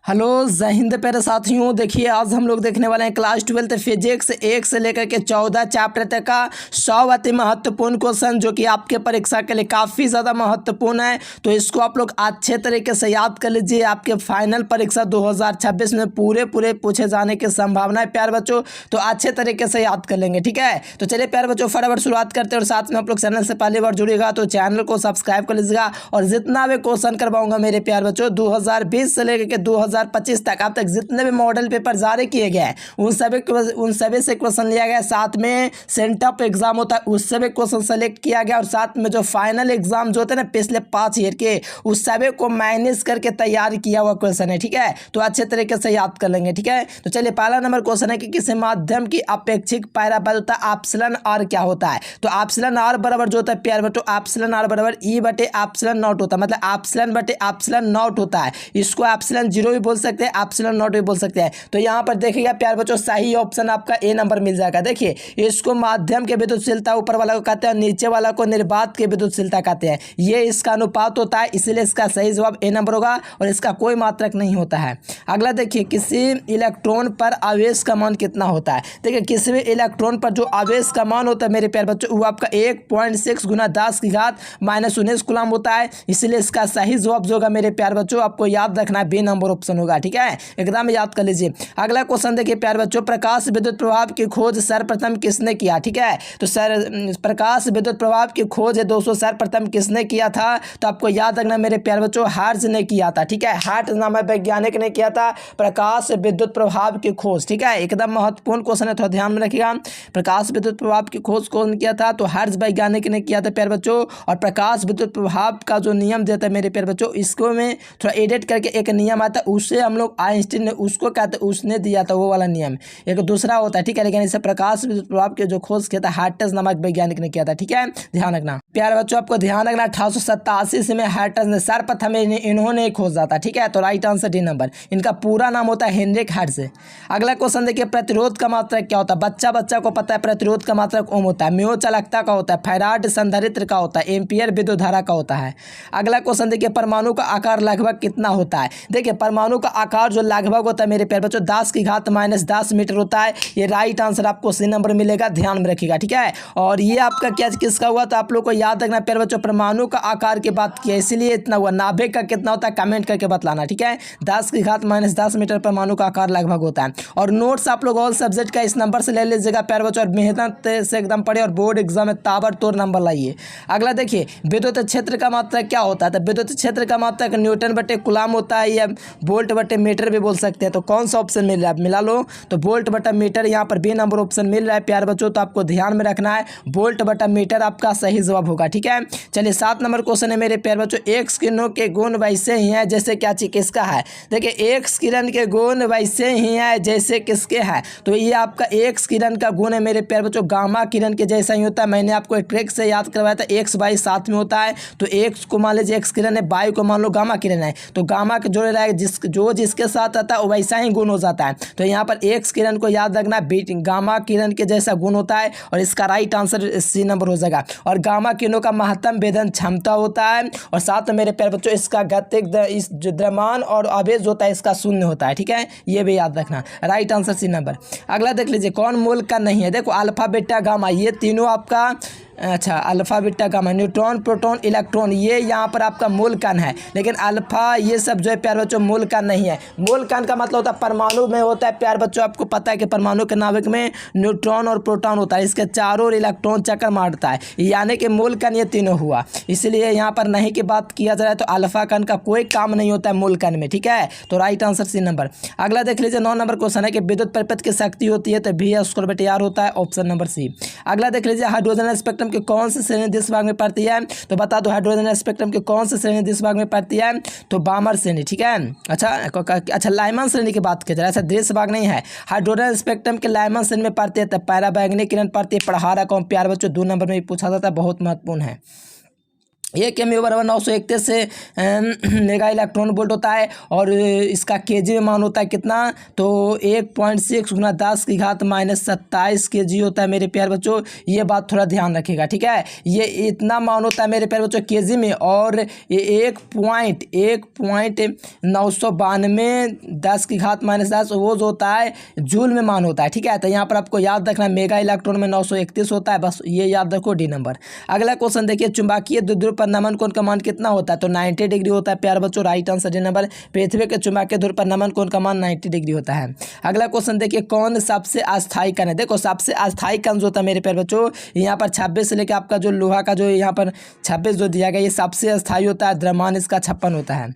Hello जय हिंद प्यारे साथियों। देखिए आज हम लोग देखने वाले हैं क्लास 12 फिजिक्स 1 से लेकर के 14 चैप्टर तक का 100 अति महत्वपूर्ण क्वेश्चन जो कि आपके परीक्षा के लिए काफ़ी ज़्यादा महत्वपूर्ण है। तो इसको आप लोग अच्छे तरीके से याद कर लीजिए। आपके फाइनल परीक्षा 2026 में पूरे पूछे जाने की संभावना है प्यारे बच्चों, तो अच्छे तरीके से याद कर लेंगे। ठीक है, तो चलिए प्यारे बच्चों फटाफट शुरुआत करते हैं। और साथ में आप लोग चैनल से पहली बार जुड़ेगा तो चैनल को सब्सक्राइब कर लीजिएगा। और जितना भी क्वेश्चन करवाऊंगा मेरे प्यारे बच्चों 2020 से लेकर के 2025 तक अब तक जितने भी मॉडल पेपर जारी किए गए हैं उन सभी से क्वेश्चन लिया गया। साथ में सेंटअप एग्जाम होता है उससे भी क्वेश्चन सेलेक्ट किया गया। और साथ में जो फाइनल एग्जाम जो होते हैं ना पिछले 5 ईयर के उस सभी को मैनेज करके तैयार किया हुआ क्वेश्चन है। ठीक है, तो अच्छे तरीके से याद कर लेंगे। ठीक है, तो चलिए पहला नंबर क्वेश्चन है कि किसी माध्यम की अपेक्षिक पैराबल होता है एप्सिलॉन आर क्या होता है। तो एप्सिलॉन आर बराबर जो होता है प्यारे बच्चों एप्सिलॉन आर बराबर ई बटे एप्सिलॉन नॉट होता है, मतलब एप्सिलॉन बटे एप्सिलॉन नॉट होता है। इसको एप्सिलॉन जीरो भी बोल सकते हैं, एप्सिलॉन नॉट भी बोल सकते हैं। तो यहाँ पर देखिएगा प्यारे बच्चों सही ऑप्शन आपका ए नंबर मिल जाएगा। देखिए इसको माध्यम के विद्युतशीलता ऊपर वाला को कहते हैं, नीचे वाला को निर्वात के विद्युतशीलता कहते हैं। ये इसका अनुपात होता है, इसलिए इसका सही जवाब ए नंबर होगा और इसका कोई मात्रक नहीं होता है। अगला देखिए किसी इलेक्ट्रॉन पर आवेश का मान कितना होता है। देखिए किसी भी इलेक्ट्रॉन पर जो आवेश का मान होता है मेरे प्यारे बच्चों वो आपका 1.6 गुना 10 की घात -19 कूलम होता है। इसलिए इसका सही जवाब जो होगा मेरे प्यारे बच्चों आपको याद रखना है बी नंबर ऑप्शन होगा। ठीक है, एकदम याद कर लीजिए। अगला क्वेश्चन देखिए प्यारे बच्चों प्रकाश विद्युत प्रभाव की खोज सर्वप्रथम किसने किया। ठीक है, तो प्रकाश विद्युत प्रभाव की खोज है दोस्तों सर्वप्रथम किसने किया था। तो आपको याद रखना मेरे प्यारे बच्चों हार्ट्ज ने किया था। ठीक है, हार्ट्ज नामक वैज्ञानिक ने किया था प्रकाश विद्युत प्रभाव की खोज। ठीक है, एकदम महत्वपूर्ण क्वेश्चन है, थोड़ा ध्यान में रखिएगा। प्रकाश विद्युत प्रभाव की खोज कौन किया था, तो हार्ट्ज वैज्ञानिक ने किया था प्यारे बच्चों। और प्रकाश विद्युत प्रभाव का जो नियम देता है मेरे प्यारे बच्चों इसको में थोड़ा एडिट करके एक नियम आता है उससे हम लोग आइंस्टीन ने उसको कहते उसने दिया था वो वाला नियम, एक दूसरा होता है। ठीक है, लेकिन इसे प्रकाश विद्युत प्रभाव के जो खोज किया था हार्ट्ज नामक वैज्ञानिक ने किया था। ठीक है, ध्यान रखना प्यारे बच्चों, आपको ध्यान रखना 1887 में हार्ट्ज ने सर्वप्रथम इन्होंने खोजा था। ठीक है, तो राइट आंसर डी नंबर। इनका पूरा नाम होता है हेनरिक हार्ट्ज। अगला क्वेश्चन देखिए प्रतिरोध का मात्रक क्या होता है। बच्चा को पता है प्रतिरोध का मात्रक ओम होता है, म्यू चालकता का होता है, फैराड संधारित्र का होता है, एम्पियर विद्युत धारा का होता है। अगला क्वेश्चन देखिए परमाणु का आकार लगभग कितना होता है। देखिए परमाणु का आकार जो लगभग होता है मेरे प्यारे बच्चों 10 की घात -10 मीटर होता है। ये राइट आंसर आपको सी नंबर मिलेगा, ध्यान में रखिएगा। ठीक है, और ये आपका क्या किसका हुआ तो आप लोग को याद रखना प्यारे बच्चों परमाणु का आकार की बात किया इसलिए इतना हुआ। नाभिक का कितना होता है कमेंट करके बतलाना। ठीक है, 10 की घात -10 मीटर परमाणु का आकार लगभग होता है। और नोट्स आप लोग ऑल सब्जेक्ट का इस नंबर से ले लीजिएगा प्यारे बच्चों और मेहनत से एकदम पढ़े और बोर्ड एग्जाम में ताबड़तोड़ नंबर लाइए। अगला देखिए विद्युत क्षेत्र का मात्रक क्या होता है। तो विद्युत क्षेत्र का मात्रक न्यूटन बटे कूलम होता है या वोल्ट बटे मीटर भी बोल सकते हैं। तो कौन सा ऑप्शन मिल रहा है मिला लो, तो वोल्ट बटा मीटर यहाँ पर बी नंबर ऑप्शन मिल रहा है प्यारे बच्चों। तो आपको ध्यान में रखना है वोल्ट बटा मीटर आपका सही जवाब होगा। ठीक है, चलिए 7 नंबर क्वेश्चन है मेरे प्यारे बच्चों एक किरणों के गुण वैसे ही हैं जैसे क्या चीज किसका है। देखिए एक किरण के गुण वैसे ही हैं जैसे किसके हैं। तो ये आपका एक किरण का गुण है मेरे प्यारे बच्चों गामा किरण के जैसा ही होता है। मैंने आपको एक ट्रिक से याद करवाया था x बाई 7 में होता है। तो x को मान लीजिए x किरण है, बाई को मान लो गामा किरण है। तो गामा के जोड़े रहेगा जिसके साथ आता है वैसा ही गुण हो जाता है। तो यहाँ पर एक्स किरण को याद रखना गामा किरण के जैसा गुण होता है और इसका राइट आंसर सी नंबर हो जाएगा। और गामा किरणों का महत्तम भेदन क्षमता होता है और साथ में मेरे प्यारे बच्चों इसका गतिक इस जो द्रव्यमान और आवेश होता है इसका शून्य होता है। ठीक है, ये भी याद रखना, राइट आंसर सी नंबर। अगला देख लीजिए कौन मूल का नहीं है। देखो अल्फा बीटा गामा ये तीनों आपका अच्छा alpha beta gamma neutron proton electron ये यहाँ पर आपका मूल कण है। लेकिन अल्फा ये सब जो है प्यारे बच्चों मूल कण नहीं है। मूल कण का मतलब होता है परमाणु में होता है प्यारे बच्चों। आपको पता है कि परमाणु के नाभिक में न्यूट्रॉन और प्रोटॉन होता है, इसके चारों ओर इलेक्ट्रॉन चक्कर मारता है, यानी कि मूल कण ये तीनों हुआ। इसलिए यहाँ पर नहीं की बात किया जा रहा है तो अल्फा कण का कोई काम नहीं होता है मूल कण में। ठीक है, तो राइट आंसर सी नंबर। अगला देख लीजिए 9 नंबर क्वेश्चन है कि विद्युत परिपथ की शक्ति होती है तो भी स्क्वायर बटे आर होता है, ऑप्शन नंबर सी। अगला देख लीजिए हाइड्रोजन स्पेक्ट्रम के कौन से श्रेणी दिस भाग में पड़ती है। तो बता दो हाइड्रोजन स्पेक्ट्रम के कौन से श्रेणी दिस भाग में पड़ती है। तो बामर श्रेणी। ठीक है, अच्छा लाइमन श्रेणी की बात की जाए, ऐसा दृश्य भाग नहीं है। हाइड्रोजन स्पेक्ट्रम के लाइमन श्रेणी में पड़ती है तो पैराबैंगनी किरण पड़ती है। पढ़ा रहा कौन प्यारे बच्चों 2 नंबर में पूछा जाता है, बहुत महत्वपूर्ण है। एक एम बराबर 931 से मेगा इलेक्ट्रॉन वोल्ट होता है। और इसका केजी में मान होता है कितना, तो 1.6 गुना 10 की घात -27 केजी होता है मेरे प्यारे बच्चों। ये बात थोड़ा ध्यान रखिएगा, ठीक है। ये इतना मान होता है मेरे प्यारे बच्चों केजी में, और ये 1.992 10 की घात -10 वो जो होता है जूल में मान होता है, ठीक है। तो यहाँ पर आपको याद रखना मेगा इलेक्ट्रॉन में 931 होता है, बस ये याद रखो डी नंबर। अगला क्वेश्चन देखिए, चुंबकीय द्विध्रुव पर नमन कोण का मान कितना होता है, तो 90 डिग्री होता है प्यारे बच्चों, राइट आंसर डी नंबर। पृथ्वी के चुंबकीय ध्रुव पर नमन कोण का मान 90 डिग्री होता है। अगला क्वेश्चन देखिए, कौन सबसे अस्थायी कण है। देखो सबसे अस्थायी कण जो होता है मेरे प्यारे बच्चों, यहाँ पर 26 से लेकर आपका जो लोहा का जो यहाँ पर 26 जो दिया गया, ये सबसे अस्थायी होता है। द्रव्यमान इसका 56 होता है।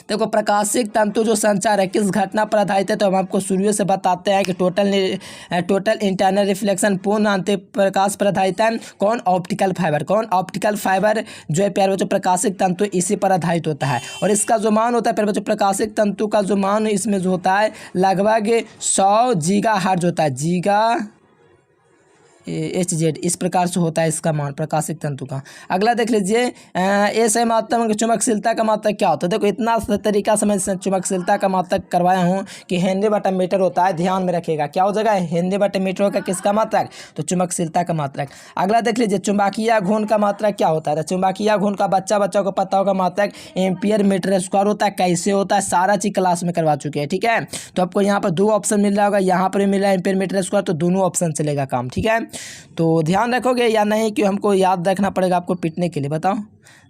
देखो प्रकाशिक तंतु जो संचार है किस घटना पर आधारित है, तो हम आपको शुरू से बताते हैं कि टोटल इंटरनल रिफ्लेक्शन पूर्ण आंतरिक प्रकाश पर आधारित है। कौन, ऑप्टिकल फाइबर। कौन, ऑप्टिकल फाइबर जो है प्यारे बच्चों प्रकाशिक तंतु इसी पर आधारित होता है। और इसका जो मान होता है प्यारे बच्चों, प्रकाशिक तंतु का जो मान इसमें जो होता है लगभग 100 गीगाहर्ट्ज होता है, HZ इस प्रकार से होता है इसका मान प्रकाशिक तंतु का। अगला देख लीजिए, ऐसे मात्रक की चुंबकशीलता का मात्रक क्या होता है। देखो इतना तरीका से मैं चुंबकशीलता का मात्रक करवाया हूँ कि हेनरी बटा मीटर होता है, ध्यान में रखिएगा क्या हो जाएगा, हेनरी बटा मीटर होगा किसका मात्रक, तो चुंबकशीलता का मात्रक। अगला देख लीजिए, चुंबकीय घूर्ण का मात्रक क्या होता है। तो चुंबकीय घूर्ण का बच्चा को पता होगा मात्रक एम्पियर मीटर स्क्वायर होता है। कैसे होता है सारा चीज क्लास में करवा चुके हैं, ठीक है। तो आपको यहाँ पर 2 ऑप्शन मिल रहा होगा, यहाँ पर भी मिल रहा है एम्पियर मीटर स्क्वायर, तो दोनों ऑप्शन चलेगा काम, ठीक है। तो ध्यान रखोगे या नहीं कि हमको याद रखना पड़ेगा आपको पीटने के लिए, बताओ।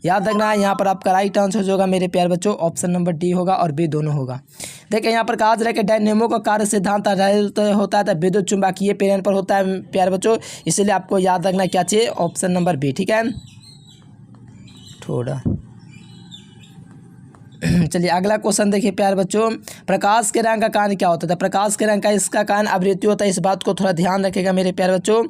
याद रखना है। यहाँ पर आपका राइट आंसर जो होगा मेरे प्यारे बच्चों ऑप्शन नंबर डी होगा, और बी दोनों होगा। देखिए यहाँ पर कहा जा रहा है कि डायनेमो का कार्य सिद्धांत आधारित होता है, तो विद्युत चुंबकीय प्रेरण पर होता है प्यारे बच्चों, इसलिए आपको याद रखना क्या चाहिए, ऑप्शन नंबर बी, ठीक है। थोड़ा चलिए अगला क्वेश्चन देखिए प्यारे बच्चों, प्रकाश के रंग का कारण क्या होता है। प्रकाश के रंग का इसका कारण आवृत्ति होता है, इस बात को थोड़ा ध्यान रखिएगा मेरे प्यारे बच्चों।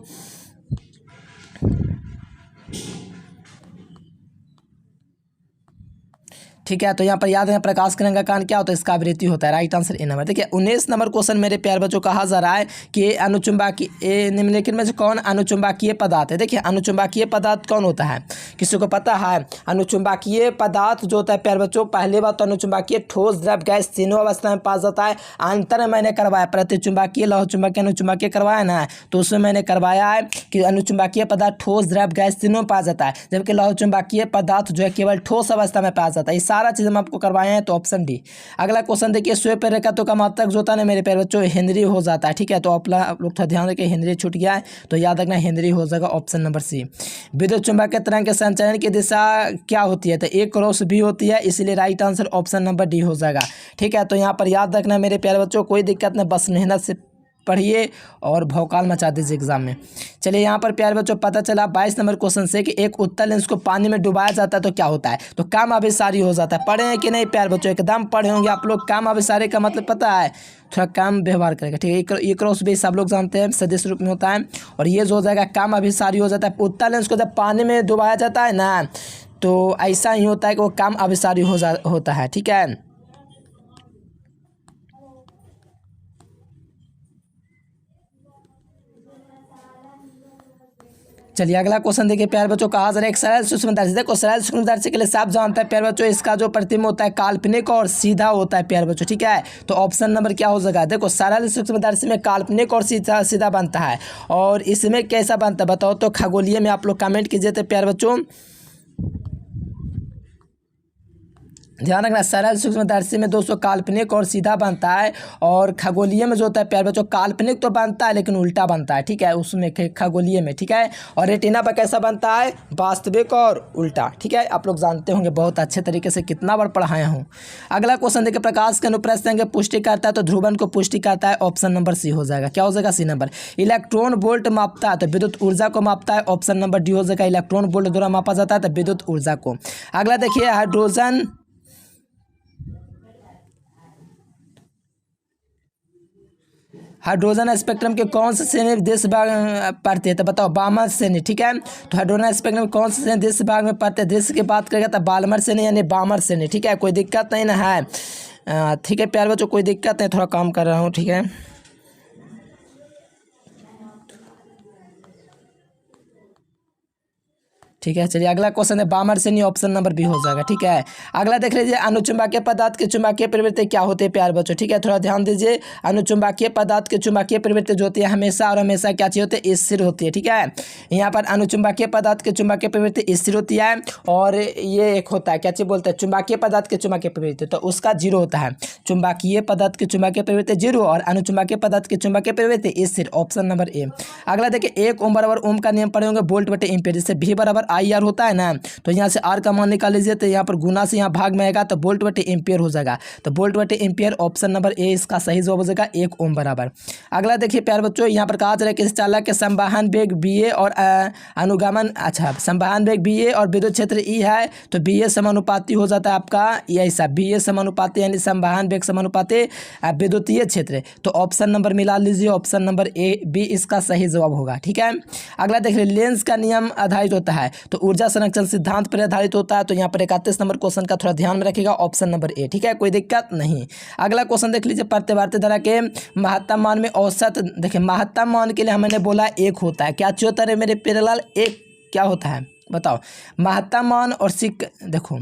ठीक है, तो यहाँ पर याद है प्रकाश के रंग का कारण क्या होता है, इसका आवृत्ति होता है, राइट आंसर ए नंबर। देखिए 19 नंबर क्वेश्चन मेरे प्यारे बच्चों कहा जा रहा है कि अनुचुंबकीय निम्नलिखित में से कौन अनुचुंबकीय पदार्थ है। देखिए अनुचुंबकीय पदार्थ कौन होता है, किसी को पता है। अनुचुंबकीय पदार्थ जो होता है प्यारे बच्चों, पहली बात तो अनुचुंबकीय ठोस द्रव गैस तीनों अवस्था में पाया जाता है। अंतर में मैंने करवाया प्रतिचुंबकीय लौह चुंबकीय अनुचुंबकीय करवाया ना, तो उसमें मैंने करवाया है कि अनुचुंबकीय पदार्थ ठोस द्रव गैस तीनों में पाया जाता है, जबकि लौह चुंबकीय पदार्थ जो है केवल ठोस अवस्था में पाया जाता है। सारा चीज़ हम आपको करवाए हैं, तो ऑप्शन डी। अगला क्वेश्चन देखिए, स्व प्रेरकत्व का मात्रक जो होता है ना मेरे प्यारे बच्चों हेनरी हो जाता है, ठीक है। तो आप लोग थोड़ा ध्यान रखिए, हेनरी छूट गया है तो याद रखना हेनरी हो जाएगा, ऑप्शन नंबर सी। विद्युत चुंबकीय तरंग के संचरण की दिशा क्या होती है, तो A क्रॉस B होती है, इसलिए right answer option number D हो जाएगा, ठीक है। तो यहाँ पर याद रखना मेरे प्यारे बच्चों, कोई दिक्कत नहीं, बस मेहनत से पढ़िए और भौकाल मचा दीजिए एग्जाम में। चलिए यहाँ पर प्यारे बच्चों पता चला 22 नंबर क्वेश्चन से कि एक उत्तल लेंस को पानी में डुबाया जाता है तो क्या होता है, तो काम अभिसारी हो जाता है। पढ़े हैं कि नहीं प्यारे बच्चों, एकदम पढ़े होंगे आप लोग। काम अभिसारी का मतलब पता है, थोड़ा काम व्यवहार करेगा, ठीक है। ये क्रॉस भी सब लोग जानते हैं सदिश रूप में होता है, और ये जो हो जाएगा काम अभिसारी हो जाता है। उत्तल लेंस को जब पानी में डुबाया जाता है ना, तो ऐसा ही होता है कि वो काम अभिसारी होता है, ठीक है। चलिए अगला क्वेश्चन देखिए प्यारे बच्चों, कहा जा रहा है एक सरल सूक्ष्मदर्शी। देखो सरल सूक्ष्मदर्शी के लिए सब जानता है प्यारे बच्चों, इसका जो प्रतिबिंब होता है काल्पनिक और सीधा होता है प्यारे बच्चों, ठीक है। तो ऑप्शन नंबर क्या हो जाएगा, देखो सरल सूक्ष्मदर्शी में काल्पनिक और सीधा बनता है, और इसमें कैसा बनता है बताओ, तो खगोलीय में आप लोग कमेंट कीजिए तो प्यारे बच्चों। ध्यान रखना, सरल सूक्ष्मदर्शी में दोस्तों काल्पनिक और सीधा बनता है, और खगोलीय में जो होता है प्यारे बच्चों काल्पनिक तो बनता है लेकिन उल्टा बनता है, ठीक है, उसमें खगोलीय में, ठीक है। और रेटिना पर कैसा बनता है, वास्तविक और उल्टा, ठीक है। आप लोग जानते होंगे बहुत अच्छे तरीके से, कितना बार पढ़ाया हूँ। अगला क्वेश्चन देखिए, प्रकाश के अनुप्रस्थ अंग पुष्टि करता है तो ध्रुवन को पुष्टि करता है, ऑप्शन नंबर सी हो जाएगा, क्या हो जाएगा, सी नंबर। इलेक्ट्रॉन वोल्ट मापता है तो विद्युत ऊर्जा को मापता है, ऑप्शन नंबर डी हो जाएगा। इलेक्ट्रॉन वोल्ट द्वारा मापा जाता है तो विद्युत ऊर्जा को। अगला देखिए, हाइड्रोजन स्पेक्ट्रम के कौन से श्रेणी देश भाग पढ़ते हैं, तो बताओ बामर श्रेणी, ठीक है। तो हाइड्रोजन स्पेक्ट्रम कौन से श्रेणी देश भाग में पढ़ते हैं, देश की बात करेगा तो बाल्मर श्रेणी यानी बामर श्रेणी, ठीक है। कोई दिक्कत नहीं ना है, ठीक है प्यारे बच्चों, कोई दिक्कत नहीं, थोड़ा काम कर रहा हूँ, ठीक है। ठीक है। चलिए अगला क्वेश्चन है बामर से नहीं, ऑप्शन नंबर बी हो जाएगा। ठीक है। अगला देख लीजिए, अनुचुंबकीय पदार्थ के चुंबकीय प्रवृत्ति क्या होती है प्यारे बच्चों। ठीक है, थोड़ा ध्यान दीजिए। अनुचुंबकीय पदार्थ के चुंबकीय प्रवृत्ति जो होती है हमेशा और हमेशा क्या चीज होती है, स्थिर होती है। ठीक है, यहाँ पर अनुचुंबकीय पदार्थ के चुंबकीय प्रवृत्ति स्थिर होती है, और ये एक होता है क्या चीज बोलते हैं, चुंबकीय पदार्थ के चुंबकीय प्रवृत्ति, तो उसका जीरो होता है। चुंबकीय पदार्थ की चुंबकीय प्रवृत्ति जीरो और अनुचुंबकीय पदार्थ की चुंबकीय प्रवृत्ति स्थिर, ऑप्शन नंबर ए। अगला देखिए, 1 ओम बराबर ओम का नियम पढ़े होंगे, वोल्ट बटे एम्पियर। जैसे V बराबर IR होता है ना, तो यहाँ से R का मान निकाल लीजिए, तो यहाँ पर गुना से यहाँ भाग में आएगा तो वोल्ट बटे एम्पियर हो जाएगा। तो वोल्ट बटे एम्पियर, ऑप्शन नंबर ए इसका सही जवाब हो जाएगा, 1 ओम बराबर। अगला देखिए प्यारे बच्चों, यहाँ पर कहा जा रहा है कि चालक के संवहन वेग BA और अनुगमन, अच्छा संवहन वेग BA और विद्युत क्षेत्र E है, तो BA समानुपाती हो जाता है आपका ऐसा, BA समानुपाती यानी संवहन वेग समानुपाती विद्युतीय क्षेत्र। तो ऑप्शन नंबर मिला लीजिए, ऑप्शन नंबर ए बी इसका सही जवाब होगा। ठीक है। अगला देख लीजिए, लेंस का नियम आधारित होता है तो ऊर्जा संरक्षण सिद्धांत पर आधारित होता है, तो यहाँ पर 31 नंबर क्वेश्चन का थोड़ा ध्यान में रखिएगा, ऑप्शन नंबर ए। ठीक है, कोई दिक्कत नहीं। अगला क्वेश्चन देख लीजिए, प्रत्यावर्ती धारा के महत्तम मान में औसत, देखिए महत्तम मान के लिए हमने बोला 1 होता है, क्या चीज होता है मेरे प्यारे 1 क्या होता है बताओ। महत्तम मान और देखो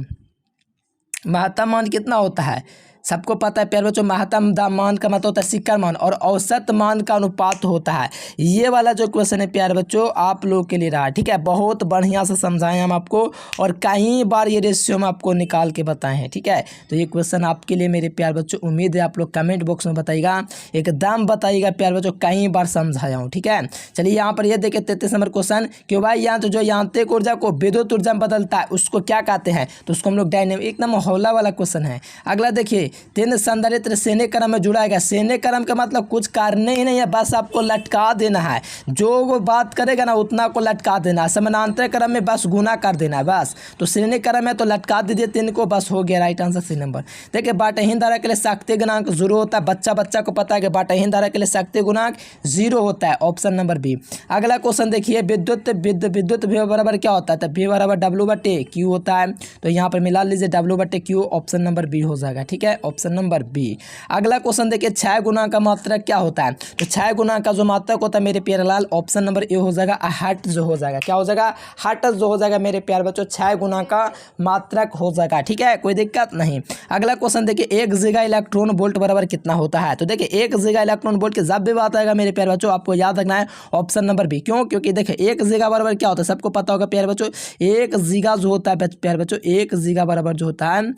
महत्तम मान कितना होता है, सबको पता है प्यारे बच्चों, महत्तम मान का मतलब होता है सिक्का मान, और औसत मान का अनुपात होता है। ये वाला जो क्वेश्चन है प्यारे बच्चों आप लोग के लिए रहा। ठीक है, बहुत बढ़िया से समझाएं हम आपको, और कई बार ये रेशियो हम आपको निकाल के बताए हैं। ठीक है, तो ये क्वेश्चन आपके लिए मेरे प्यारे बच्चों, उम्मीद है आप लोग कमेंट बॉक्स में बताइएगा, एकदम बताइएगा प्यारे बच्चों, कई बार समझाया हूँ। ठीक है, चलिए यहाँ पर ये देखिए 33 नंबर क्वेश्चन कि भाई यहाँ तो जो यांत्रिक ऊर्जा को विद्युत ऊर्जा में बदलता है उसको क्या कहते हैं, तो उसको हम लोग डायनेमिक, एकदम हौला वाला क्वेश्चन है। अगला देखिए, तीन संधारित्र सेने क्रम में जुड़ा है। सेने क्रम का मतलब कुछ करने ही नहीं है, बस आपको लटका देना है, जो वो बात करेगा ना उतना को लटका देना है। समानांतर क्रम में बस गुना कर देना है बस, तो श्रेणी क्रम में तो लटका दीजिए 3 को, बस हो गया राइट आंसर सी नंबर। देखिए बाटहीन धारा के लिए शक्ति गुणांक 0 होता है, बच्चा को पता है कि बाटहीन धारा के लिए शक्ति गुणांक 0 होता है, ऑप्शन नंबर बी। अगला क्वेश्चन देखिए, विद्युत V बराबर क्या होता है, तो V बराबर W/Q होता है, तो यहाँ पर मिला लीजिए W/Q, ऑप्शन नंबर बी हो जाएगा। ठीक है, ऑप्शन नंबर बी। अगला क्वेश्चन देखिए, क्षय गुणांक का मात्रक क्या होता है, तो क्षय गुणांक का जो मात्रक होता है मेरे प्यारे लाल, ऑप्शन नंबर ए हो जाएगा, हर्ट्ज जो हो जाएगा, क्या हो जाएगा, हर्ट्ज जो हो जाएगा मेरे प्यारे बच्चों, क्षय गुणांक का मात्रक हो जाएगा। ठीक है, कोई दिक्कत नहीं। अगला क्वेश्चन देखिए, 1 गीगा इलेक्ट्रॉन वोल्ट बराबर कितना होता है, तो देखिए 1 गीगा इलेक्ट्रॉन वोल्ट की जब भी बात आएगा मेरे प्यारे बच्चों आपको याद रखना है ऑप्शन नंबर बी। क्यों, क्योंकि देखिए 1 गीगा बराबर क्या होता है सबको पता होगा प्यारे बच्चों, 1 गीगा जो होता है प्यारे बच्चों, 1 गीगा बराबर जो होता है,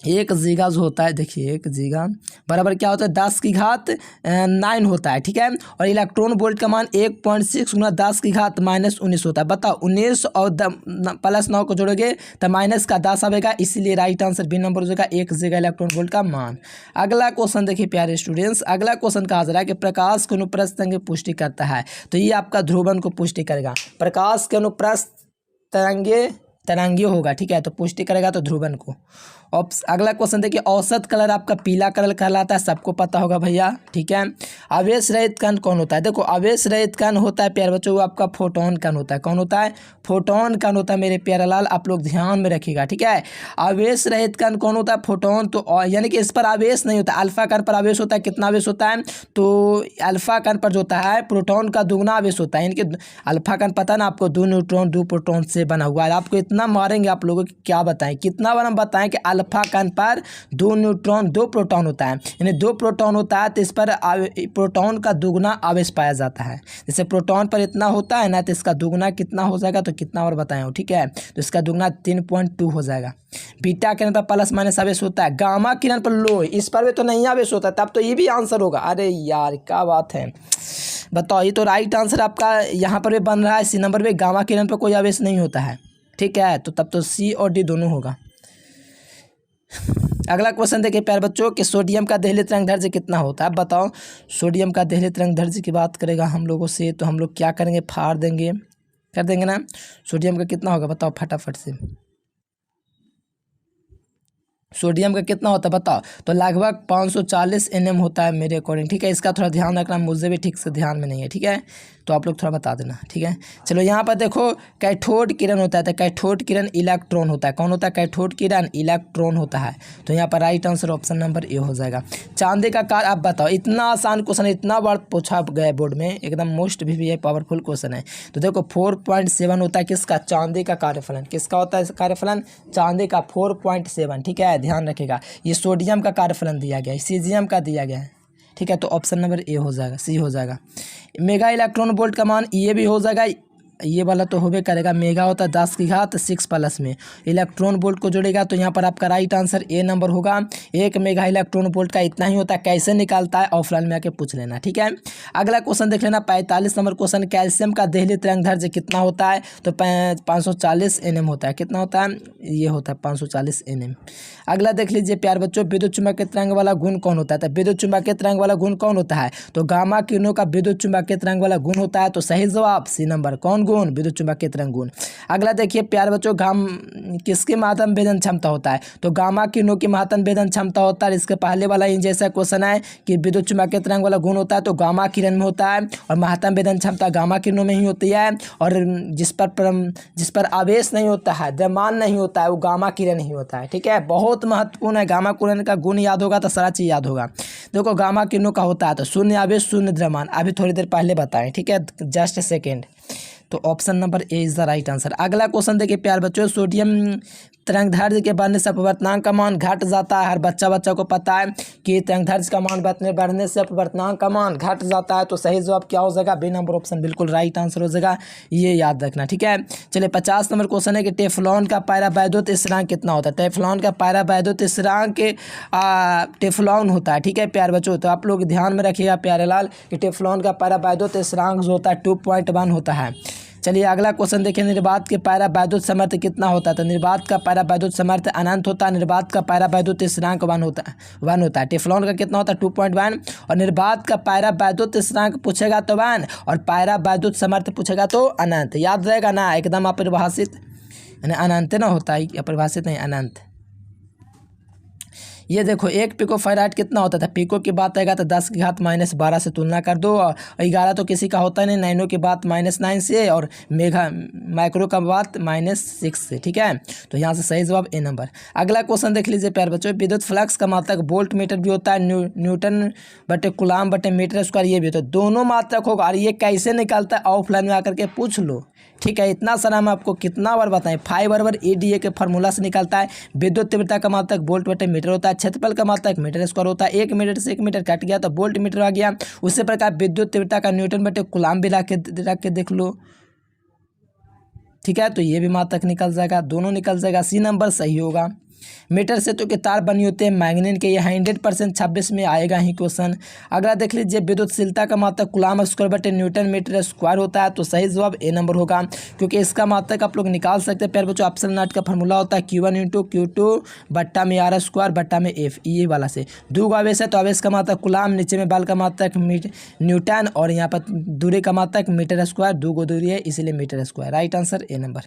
1 गीगा जो होता है, देखिए 1 गीगा बराबर क्या होता है 10 की घात 9 होता है। ठीक है, और इलेक्ट्रॉन वोल्ट का मान 1.6 गुना 10 की घात -19 होता है। बताओ 19 और +9 को जोड़ोगे तो माइनस का 10 आएगा, इसीलिए राइट आंसर बी नंबर हो जाएगा, 1 गीगा इलेक्ट्रॉन वोल्ट का मान। अगला क्वेश्चन देखिए प्यारे स्टूडेंट्स, अगला क्वेश्चन कहा जा रहा है कि प्रकाश के अनुप्रस्थ तरंग की पुष्टि करता है, तो ये आपका ध्रुवन को पुष्टि करेगा। प्रकाश के अनुप्रस्थ तरंगे होगा। ठीक है, तो पुष्टि करेगा तो ध्रुवन को। अगला क्वेश्चन देखिए, औसत कलर आपका पीला कलर कहलाता है, सबको पता होगा भैया। ठीक है, आवेश रहित कण कौन होता है, देखो आवेश रहित कण होता है प्यारे बच्चों वो आपका फोटोन कण होता है। कौन होता है, फोटोन कण होता है मेरे प्यारे लाल, आप लोग ध्यान में रखिएगा। ठीक है, आवेश रहित कण कौन होता है, फोटोन, तो यानी कि इस पर आवेश नहीं होता। अल्फा कण पर आवेश होता है, कितना आवेश होता है, तो अल्फा कण पर जो होता है प्रोटॉन का दुगना आवेश होता है, यानी कि अल्फा कण पता है ना आपको, 2 न्यूट्रॉन 2 प्रोटॉन से बना हुआ है। आपको इतना मारेंगे आप लोगों को क्या बताएं, कितना बार हम बताएं कि अल्फा कण पर 2 न्यूट्रॉन 2 प्रोटॉन होता है, यानी 2 प्रोटॉन होता है तो इस पर प्रोटॉन का दुगना आवेश पाया जाता है। जैसे प्रोटॉन पर इतना होता है ना, तो इसका दुगना कितना हो जाएगा, तो कितना और बताएं। ठीक है, तो इसका दुगना 3.2 हो जाएगा। बीटा किरण पर प्लस माइनस आवेश होता है, गामा किरण पर लो, इस पर भी तो नहीं आवेश होता, तब तो ये भी आंसर होगा। अरे यार क्या बात है, बताओ, ये तो राइट आंसर आपका यहाँ पर भी बन रहा है। सी नंबर पे गामा किरण पर कोई आवेश नहीं होता है। ठीक है, तो तब तो सी और डी दोनों होगा। अगला क्वेश्चन देखिए प्यारे बच्चों कि सोडियम का देहली तरंग दैर्ध्य कितना होता है। बताओ, सोडियम का देहली तरंग दैर्ध्य की बात करेगा हम लोगों से, तो हम लोग क्या करेंगे, फाड़ देंगे, कर देंगे ना। सोडियम का कितना होगा बताओ फटाफट से, सोडियम का कितना होता है बताओ, तो लगभग 540 nm होता है मेरे अकॉर्डिंग। ठीक है, इसका थोड़ा ध्यान रखना, मुझे भी ठीक से ध्यान में नहीं है। ठीक है, तो आप लोग थोड़ा बता देना, ठीक है। चलो यहाँ पर देखो कैथोड किरण होता है, तो कैथोड किरण इलेक्ट्रॉन होता है। कौन होता है? कैथोड किरण इलेक्ट्रॉन होता है। तो यहाँ पर राइट आंसर ऑप्शन नंबर ए हो जाएगा। चांदी का कार्य आप बताओ। इतना आसान क्वेश्चन, इतना बार पूछा गया बोर्ड में, एकदम मोस्ट भी है, पावरफुल क्वेश्चन है। तो देखो 4.7 होता है किसका? चांदी का कार्यफलन। किसका होता है कार्यफलन? चांदी का 4.7, ठीक है, ध्यान रखिएगा। ये सोडियम का कार्यफलन दिया गया है, सीजियम का दिया गया है, ठीक है। तो ऑप्शन नंबर ए हो जाएगा, सी हो जाएगा। मेगा इलेक्ट्रॉन वोल्ट का मान ये भी हो जाएगा, ये वाला तो होबे करेगा। मेगा होता है 10 की घात 6 प्लस में, इलेक्ट्रॉन वोल्ट को जोड़ेगा तो यहाँ पर आपका राइट आंसर ए नंबर होगा। 1 मेगा इलेक्ट्रॉन वोल्ट का इतना ही होता है। कैसे निकालता है ऑफलाइन में आके पूछ लेना, ठीक है। अगला क्वेश्चन देख लेना, 45 नंबर क्वेश्चन। कैल्शियम का देहली तरंगदैर्घ्य कितना होता है? तो 540 nm होता है। कितना होता है? ये होता है 540 nm। अगला देख लीजिए प्यार बच्चों, विद्युत चुम्बकीय तरंग वाला गुण कौन होता है? तो विद्युत चुम्बकीय तरंग वाला गुण कौन होता है? तो गामा किरणों का विद्युत चुम्बकीय तरंग वाला गुण होता है। तो सही जवाब सी नंबर। कौन गुण? विद्युत चुम्बकीय तरंग गुण। अगला देखिए प्यार बच्चों, किसकी महत्तम भेदन क्षमता होता है? तो गामा किरणों की महत्तम भेदन क्षमता होता है। इसके पहले वाला इन जैसा क्वेश्चन है कि विद्युत चुम्बकीय तरंग वाला गुण होता है तो गामा किरण में होता है, और महत्तम भेदन क्षमता गामा किरणों में ही होती है। और जिस पर आवेश नहीं होता है, द्रव्यमान नहीं होता है, वो गामा किरण ही होता है, ठीक है। बहुत महत्वपूर्ण है। गामा किरण का गुण याद होगा तो सारा चीज़ याद होगा। देखो गामा किरणों का होता है तो शून्य आवेश शून्य द्रव्यमान, अभी थोड़ी देर पहले बताएं, ठीक है, जस्ट सेकेंड। तो option number A is the right answer. अगला क्वेश्चन देखिए प्यार बच्चों, सोडियम तरंगदैर्घ्य के बढ़ने से अपवर्तनांक का मान घट जाता है। हर बच्चा को पता है कि तरंगदैर्घ्य का मान बढ़ने से अपवर्तनांक का मान घट जाता है। तो सही जवाब क्या हो जाएगा? बी नंबर ऑप्शन बिल्कुल राइट आंसर हो जाएगा, ये याद रखना, ठीक है। चलिए 50 नंबर क्वेश्चन है कि टेफ्लॉन का पैरावैद्युत स्थिरांक कितना होता है? टेफ्लॉन का पैरावैद्युत स्थिरांक टेफ्लॉन होता है, ठीक है प्यार बच्चों। तो आप लोग ध्यान में रखिएगा प्यारे लाल कि टेफ्लॉन का पैरावैद्युत स्थिरांक जो होता है 2.1 होता है। चलिए अगला क्वेश्चन देखिए, निर्वात के पैरावैद्युत सामर्थ्य कितना होता है? तो निर्वात का पैरावैद्युत सामर्थ्य अनंत होता है। निर्वात का पैरावैद्युत स्थिरांक 1 होता है। टेफ्लॉन का कितना होता है? 2.1। और निर्वात का पैरावैद्युत स्थिरांक पूछेगा तो 1, और पैरावैद्युत सामर्थ्य पूछेगा तो अनंत। याद रहेगा ना, एकदम अपरिभाषित, यानी अनंत ना होता है, अपरिभाषित नहीं, अनंत। ये देखो 1 पिको फैराड कितना होता था? पिको की बात आएगा तो 10 की घात -12 से तुलना कर दो, और 11 तो किसी का होता नहीं, नैनो की बात -9 से, और माइक्रो का बात -6 से, ठीक है। तो यहाँ से सही जवाब ए नंबर। अगला क्वेश्चन देख लीजिए प्यार बच्चों, विद्युत फ्लक्स का मात्रक वोल्ट मीटर भी होता है, न्यूटन बटे कुलाम बटे मीटर स्क्वायर ये भी होता है। दोनों मात्रक होगा, और ये कैसे निकलता है ऑफलाइन में आकर के पूछ लो, ठीक है। इतना सारा हम आपको कितना बार बताएं, 5/ADA के फार्मूला से निकलता है। विद्युत तीव्रता का मात्रक वोल्ट बटे मीटर होता है। क्षेत्रफल का मात्रक मीटर स्क्वायर होता है। 1 मीटर से 1 मीटर कट गया तो वोल्ट मीटर आ गया। उसी प्रकार विद्युत तीव्रता का न्यूटन बटे कुलाम भी रख के देख लो, ठीक है। तो ये भी मात्रक निकल जाएगा, दोनों निकल जाएगा, सी नंबर सही होगा। मीटर से तो के तार बनी होते हैं मैग्नेट के, ये 100% 26 में आएगा ही क्वेश्चन। अगला देख लीजिए, विद्युतशीलता का मात्रक कुलाम स्क्वायर बटे न्यूटन मीटर स्क्वायर होता है। तो सही जवाब ए नंबर होगा, क्योंकि इसका मात्रक आप लोग निकाल सकते हैं प्यार बच्चों। ऑप्शन नॉट का फार्मूला होता है Q1 × Q2 बट्टा में R स्क्वायर बट्टा में F, ये वाला से। दो आवेश है तो आवेश का मात्रक कुलाम, नीचे में बल का मात्रक न्यूटन, और यहाँ पर दूरी का मात्रक मीटर स्क्वायर, 2 दूरी है इसलिए metre square. Right answer A number.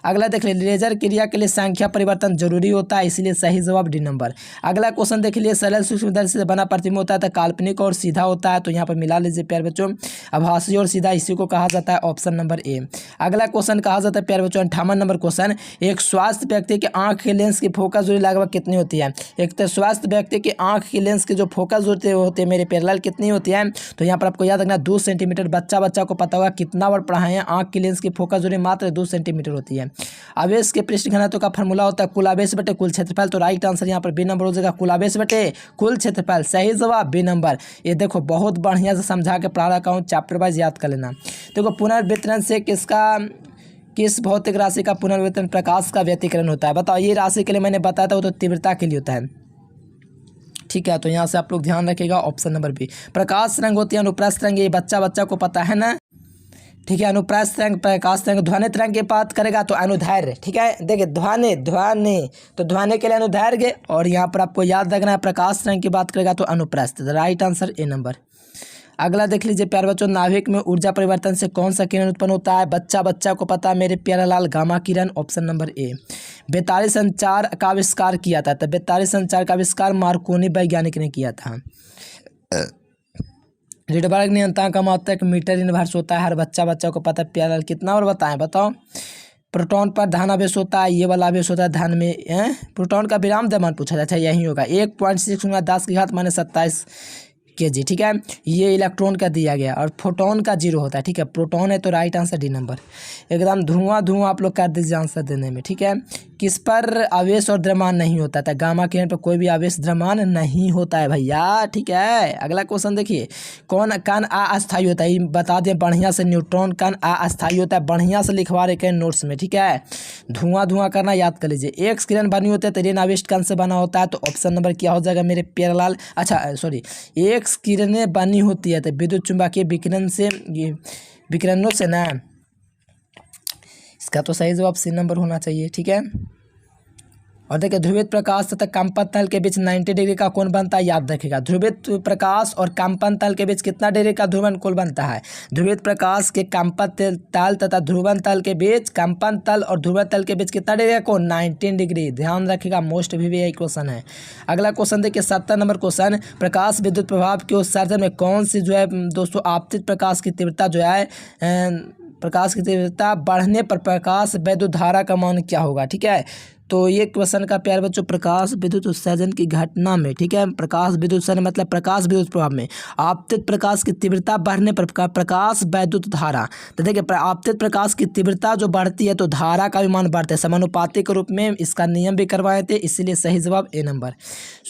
अगला देख लीजिए, लेजर क्रिया के लिए संख्या परिवर्तन जरूरी होता है, इसलिए सही जवाब डी नंबर। अगला क्वेश्चन देख लीजिए, सरल सूक्ष्मदर्शी से बना प्रतिबिंब होता है तो काल्पनिक और सीधा होता है। तो यहाँ पर मिला लीजिए प्यार बच्चों, आभासी और सीधा, इसी को कहा जाता है ऑप्शन नंबर ए। अगला क्वेश्चन कहा जाता है प्यार बच्चों 58 नंबर क्वेश्चन, एक स्वस्थ व्यक्ति के आंख के लेंस की फोकस दूरी लगभग कितनी होती है? एक तो स्वस्थ व्यक्ति के आंख की लेंस की जो फोकस दूरी होती है मेरे प्यारे लाल कितनी होती है? तो यहाँ पर आपको याद रखना 2 सेंटीमीटर। बच्चा को पता होगा कितना बार पढ़ाए हैं, आंख की लेंस की फोकस दूरी मात्र 2 सेंटीमीटर होती है। आवेश के पृष्ठ घनत्व का फार्मूला होता है कुल आवेश बटे कुल क्षेत्रफल। तो राइट आंसर यहाँ पर बी नंबर हो जाएगा, कुल आवेश बटे कुल क्षेत्रफल। सही जवाब बी नंबर। ये देखो बहुत बढ़िया से समझा के पढ़ा रखा हूँ, चैप्टर वाइज याद कर लेना। देखो पुनर्वितरण से किस भौतिक राशि का पुनर्वितरण? प्रकाश का व्यतिकरण होता है। बताओ, ये राशि के लिए मैंने बताया था वो तो तीव्रता के लिए होता है, ठीक है। तो यहाँ से आप लोग ध्यान रखिएगा ऑप्शन नंबर बी। प्रकाश तरंग होती है, अनुप्रस्थ तरंग, ये बच्चा को पता है ना, ठीक है। अनुप्रस्थ तरंग, प्रकाश तरंग। ध्वनि तरंग की बात करेगा तो अनुदैर्घ्य, ठीक है। देखिए ध्वनि तो ध्वनि के लिए अनुदैर्घ्य, और यहाँ पर आपको याद रखना है प्रकाश तरंग की बात करेगा तो अनुप्रस्थ। Right answer A number. अगला देख लीजिए प्यारे बच्चों, नाभिक में ऊर्जा परिवर्तन से कौन सा किरण उत्पन्न होता है? बच्चा को पता है मेरे प्यारा लाल, गामा किरण। Option number A. बेतारी संचार का आविष्कार किया था, तो बेतारी संचार का आविष्कार मार्कोनी वैज्ञानिक ने किया था। रिडबर्ग नियंत्रण का महत्व मीटर इनवर्स होता है, हर बच्चा को पता है। प्यारेलाल कितना और बताएं, बताओ। प्रोटॉन पर धन आवेश होता है, ये वाला आवेश होता है धन में। प्रोटॉन का विराम द्रव्यमान पूछा जाता है, यही होगा 1.6 × 10⁻27 kg, ठीक है। ये इलेक्ट्रॉन का दिया गया और फोटोन का 0 होता है, ठीक है। प्रोटॉन है तो राइट आंसर डी नंबर। एकदम धुआं आप लोग कर दीजिए आंसर देने में, ठीक है। किस पर आवेश और द्रव्यमान नहीं होता था? गामा किरण पर कोई भी आवेश द्रव्यमान नहीं होता है भैया, ठीक है। अगला क्वेश्चन देखिए, कौन कण अस्थायी होता है? ये बता दें बढ़िया से, न्यूट्रॉन कण अस्थायी होता है, बढ़िया से लिखवा रहे हैं नोट्स में, ठीक है। धुआं करना याद कर लीजिए। एक्स किरण बनी होती है तो ऋण आवेश कण से बना होता है, तो ऑप्शन नंबर क्या हो जाएगा मेरे प्यारेलाल? अच्छा सॉरी, एक्स किरणें बनी होती है तो विद्युत चुम्बकीय विकिरण से, ये विकिरणों से ना। इसका तो सही जवाब सी नंबर होना चाहिए, ठीक है। और देखिए ध्रुवित प्रकाश तथा कंपन तल के बीच 90 डिग्री का कोण बनता है, याद रखिएगा। ध्रुवित प्रकाश और कंपन तल के बीच कितना डिग्री का ध्रुवन कोण बनता है? ध्रुवित प्रकाश के कंपन तल तथा ध्रुवन तल के बीच, कंपन तल और ध्रुवन तल के बीच कितना डिग्री का कोण? 90 डिग्री। ध्यान रखिएगा, मोस्ट भी यही क्वेश्चन है। अगला क्वेश्चन देखिए 70 नंबर क्वेश्चन, प्रकाश विद्युत प्रभाव के उत्सर्जन में कौन सी जो है दोस्तों आपतित प्रकाश की तीव्रता जो है, प्रकाश की तीव्रता बढ़ने पर प्रकाश वैद्युत धारा का मान क्या होगा, ठीक है। तो ये क्वेश्चन का प्यार बच्चों, प्रकाश विद्युत उत्सर्जन की घटना में, ठीक है। प्रकाश विद्युत उत्सर्जन मतलब प्रकाश विद्युत प्रभाव में आपतित प्रकाश की तीव्रता बढ़ने पर प्रकाश वैद्युत धारा, तो देखिए आपतित प्रकाश की तीव्रता जो बढ़ती है तो धारा का भी मान बढ़ता है, समानुपाती के रूप में। इसका नियम भी करवाए थे, इसीलिए सही जवाब ए नंबर।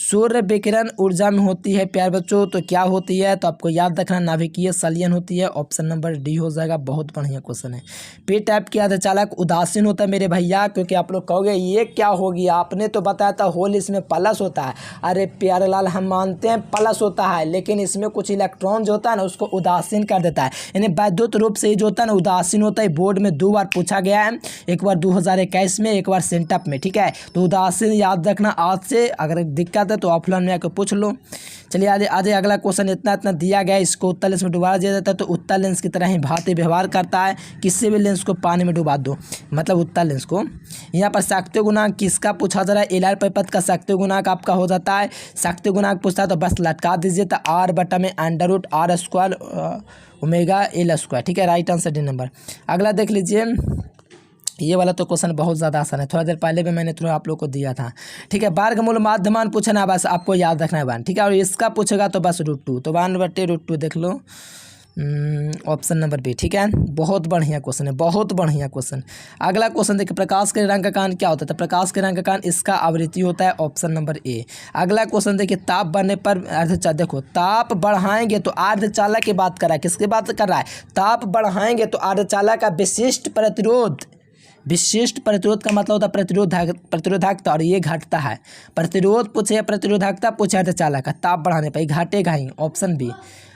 सूर्य विकिरण ऊर्जा में होती है प्यार बच्चों, तो क्या होती है? तो आपको याद रखना, नाभिकीय संलयन होती है, ऑप्शन नंबर डी हो जाएगा। बहुत बढ़िया क्वेश्चन है। पी टाइप की अर्धचालक उदासीन होता है मेरे भैया, क्योंकि आप लोग कहोगे ये क्या होगी, आपने तो बताया था होल इसमें प्लस होता है। अरे प्यारेलाल हम मानते हैं प्लस होता है, लेकिन इसमें कुछ इलेक्ट्रॉन जो होता है ना उसको उदासीन कर देता है, यानी वैद्युत रूप से जो होता है ना उदासीन होता है। बोर्ड में 2 बार पूछा गया है, एक बार 2021 में, एक बार सेंटअप में, ठीक है। तो उदासीन याद रखना आज से, अगर दिक्कत है तो ऑफलाइन में आकर पूछ लो। चलिए आज अगला क्वेश्चन इतना दिया गया है, इसको उत्तल लेंस में डुबा दिया जाता है, तो उत्तल लेंस की तरह ही भांति व्यवहार करता है। किसी भी लेंस को पानी में डुबा दो, मतलब उत्तल लेंस को। यहाँ पर शक्ति गुणांक किसका पूछा जा रहा है? एलआर परिपथ का शक्ति गुणांक आपका हो जाता है। शक्ति गुणांक पूछता है तो बस लटका दीजिए, तो r/√r² ओमेगा l², ठीक है। Right answer D number. अगला देख लीजिए, ये वाला तो क्वेश्चन बहुत ज़्यादा आसान है, थोड़ा देर पहले भी मैंने थोड़ा आप लोग को दिया था, ठीक है। वर्गमूल माध्यमान पूछना, बस आपको याद रखना है 1, ठीक है। और इसका पूछेगा तो बस √2, तो 1/√2 देख लो, ऑप्शन नंबर बी, ठीक है। बहुत बढ़िया क्वेश्चन है, बहुत बढ़िया क्वेश्चन। अगला क्वेश्चन देखिए, प्रकाश के रंग का कारण क्या होता है? तो प्रकाश के रंग का कारण इसका आवृत्ति होता है, ऑप्शन नंबर ए। अगला क्वेश्चन देखिए, ताप बढ़ने पर अर्धचालक, देखो ताप बढ़ाएंगे तो अर्धचालक की बात कर रहा है, किसकी बात कर रहा है? ताप बढ़ाएंगे तो अर्धचालक का विशिष्ट प्रतिरोध, विशिष्ट प्रतिरोध का मतलब होता है प्रतिरोधकता, और ये घटता है। प्रतिरोध पूछे, प्रतिरोधकता पूछे अर्धचालक का, ताप बढ़ाने पर घटेगा ही, ऑप्शन बी।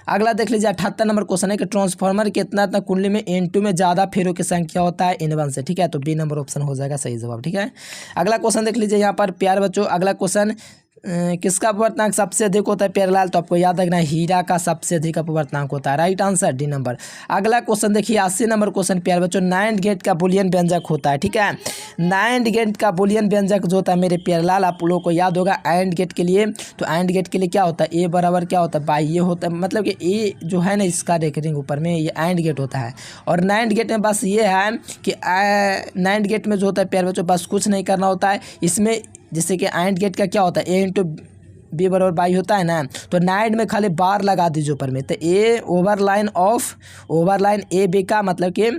अगला देख लीजिए 78 नंबर क्वेश्चन है कि ट्रांसफार्मर के इतना कुंडली में N2 में ज़्यादा फेरों की संख्या होता है N1 से, ठीक है। तो बी नंबर ऑप्शन हो जाएगा सही जवाब, ठीक है। अगला क्वेश्चन देख लीजिए यहाँ पर प्यार बच्चों, अगला क्वेश्चन किसका अपवर्तनांक सबसे अधिक होता है प्यारेलाल? तो आपको याद रखना है हीरा का सबसे अधिक अपवर्तनांक होता है, राइट आंसर डी नंबर। अगला क्वेश्चन देखिए 80 नंबर क्वेश्चन प्यारे बच्चों, नाइंड गेट का बुलियन व्यंजक होता है, ठीक है। नाइंड गेट का बुलियन व्यंजक जो होता है मेरे प्यारेलाल, आप लोगों को याद होगा एंड गेट के लिए, तो एंड गेट के लिए क्या होता है? ए बराबर क्या होता है? बाई ये होता है, मतलब कि ए जो है ना इसका रेकरिंग ऊपर में, ये एंड गेट होता है। और नाइंड गेट में बस ये है कि नाइंड गेट में जो होता है प्यारे बच्चों बस कुछ नहीं करना होता है इसमें, जैसे कि एंड गेट का क्या होता है? ए इंटू बी बराबर बाई होता है ना, तो नाइंड में खाली बार लगा दीजिए ऊपर में, तो ए ओवरलाइन ए बी का मतलब कि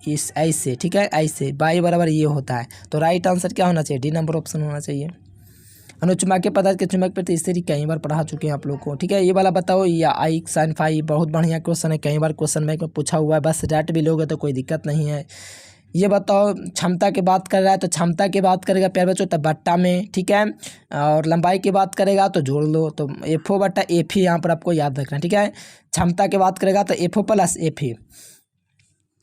इस ऐसे, ठीक है, ऐसे बाई बराबर ये होता है। तो राइट आंसर क्या होना चाहिए? डी नंबर ऑप्शन होना चाहिए। अनुचुंबकीय पदार्थ के चुंबक पर तीसरी कई बार पढ़ा चुके हैं आप लोग को, ठीक है। ये वाला बताओ, या आई साइन फाई, बहुत बढ़िया क्वेश्चन है, कई बार क्वेश्चन में पूछा हुआ है, बस रट भी लोगे तो कोई दिक्कत नहीं है। ये बताओ, क्षमता की बात कर रहा है तो क्षमता की बात करेगा प्यारे बच्चों तो बट्टा में, ठीक है। और लंबाई की बात करेगा तो जोड़ लो, तो FO/F यहाँ पर आपको याद रखना, ठीक है। क्षमता की बात करेगा तो FO + F,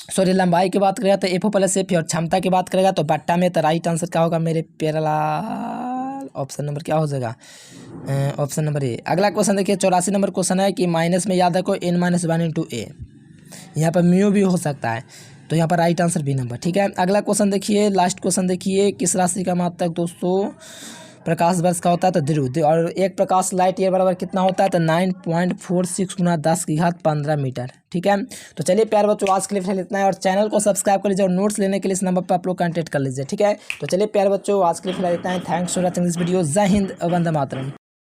सॉरी लंबाई की बात करेगा तो FO + F, और क्षमता की बात करेगा तो बट्टा में। तो राइट आंसर क्या होगा मेरे प्यारेलाल? ऑप्शन नंबर क्या हो जाएगा? ऑप्शन नंबर ए। अगला क्वेश्चन देखिए 84 नंबर क्वेश्चन है कि माइनस में याद रखो n-1 × a, यहाँ पर म्यू भी हो सकता है, तो यहाँ पर राइट आंसर बी नंबर, ठीक है। अगला क्वेश्चन देखिए, लास्ट क्वेश्चन देखिए, किस राशि का मात्रक दोस्तों प्रकाश वर्ष का होता है तो ध्रुव, और एक प्रकाश लाइट ईयर बराबर कितना होता है तो 9.46 गुना 10⁻15 मीटर। ठीक है, तो चलिए प्यारे बच्चों आज के लिए फिलहाल इतना है, और चैनल को सब्सक्राइब कर लीजिए और नोट्स लेने के लिए इस नंबर पर आप लोग कॉन्टैक्ट कर लीजिए। ठीक है, तो चलिए प्यारे बच्चों आज के लिए फिलहाल इतना है। Thanks for watching this video. जय हिंद, वंदे मातरम।